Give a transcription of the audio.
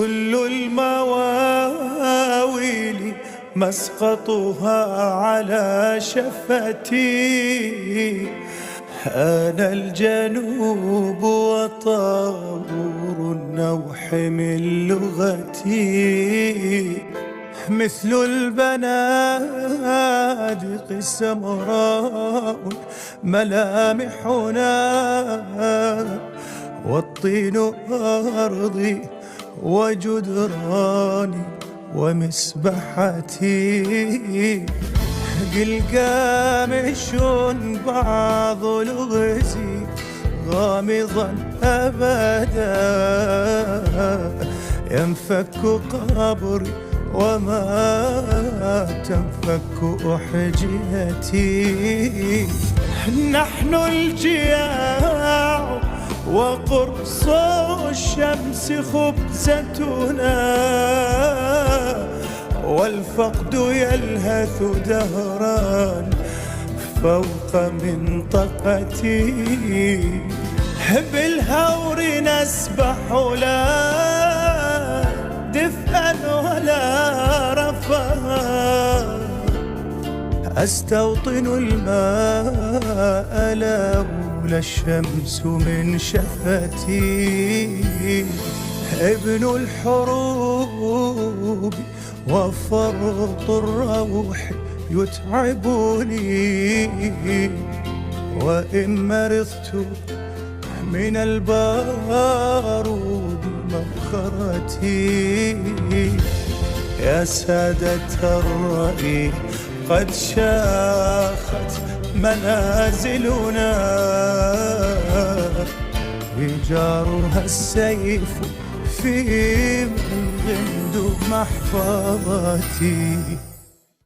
كل المواويل مسقطها على شفتي. أنا الجنوب وطابور النوح من لغتي، مثل البنادق سمراء ملامحنا، والطين أرضي وجدراني ومسبحتي. قلقامش بعض لغزي غامضا أبدا، ينفك قبري وما تنفك أحجيتي. نحن الجياع وقرص الشمس خبزتنا، والفقد يلهث دهرا فوق منطقتي. بالهور نسبح لا دفئا ولا رفا، أستوطن الماء لولا الشمس من شفتي. ابن الحروب وفرط الروح يتعبني، وإن مرضت من البارود مبخرتي. يا سادة الرأي قد شاخت منازلنا، بجارها السيف في غمد محفظتي.